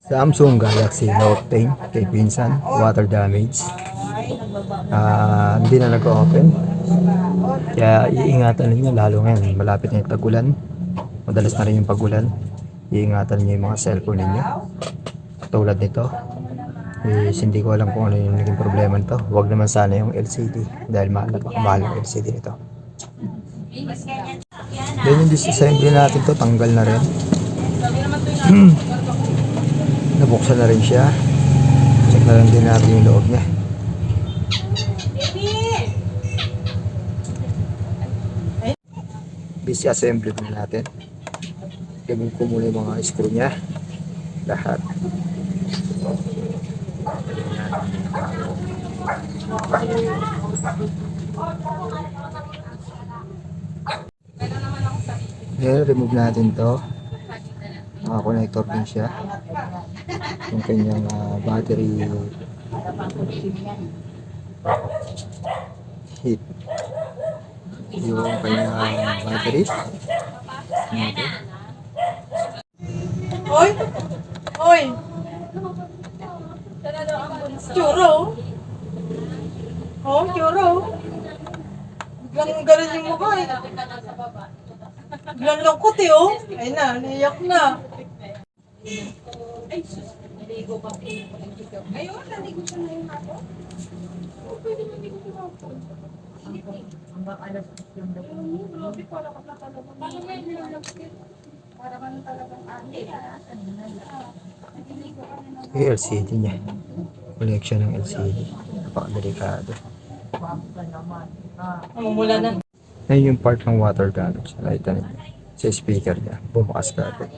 Samsung Galaxy Note 10 kay pinsan, water damage. Hindi na nag-open. Kaya iingatan ninyo lalo ngayon. Malapit na yung tag-ulan. Madalas na rin yung pag-ulan. Iingatan niyo yung mga cellphone ninyo. Tulad nito. Hindi ko alam kung ano yung naging problema nito. Huwag naman sana yung LCD. Dahil mahal ang LCD nito. Then yung disassembly natin to, tanggal na rin. Nabuksan na rin siya. Check na lang din natin yung loob niya. Busy assembly din natin. Gawin ko muna yung mga screw niya. Lahat. Then, remove natin to. Connector din siya. Yung kanyang battery heat. Yung kanyang battery. Okay. Hoy! Hoy! Churo! Oh, churo! Biglang ganun yung mukha eh. Biglang lungkot eh oh. Ay na, naiyak na. Ay, sus. Naligo pa. Ngayon, naligo siya na yung hapon. Pwede naligo siya hapon. Hanggang alas yung daw. Grabe, para ka nakalabang. Parang may nilalagkit. Para ka talagang ate. Yung LCD niya. Collection ng LCD. Napakadelikado. Mula na. Ngayon yung part ng water damage. Nakita niyo. Sa speaker niya. Bumukas ka agad.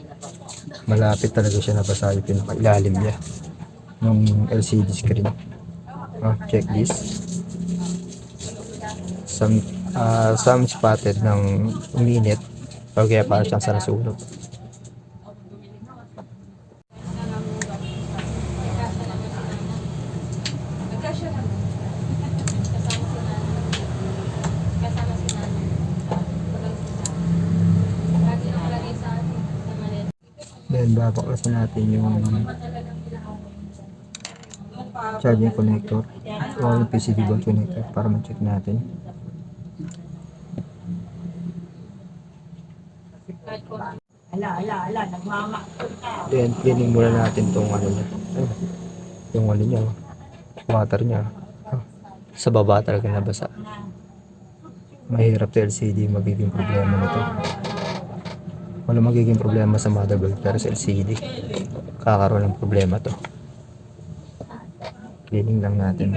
Malapit talaga siya nabasa yung pinakailalim niya. Ng LCD screen. Check this. Some spotted ng uminit. O kaya para siyang sa nasunog. Then babaklasin natin yung charging connector o yung PCB board connector para ma-check natin. Then cleaning muna natin tong ano niya. Yung ano niya, water niya. Sa baba talaga nabasa. Mahirap sa LCD magiging problema nito. Wala magiging problema sa motherboard pero sa LCD kakaroon ng problema to. Cleaning lang natin.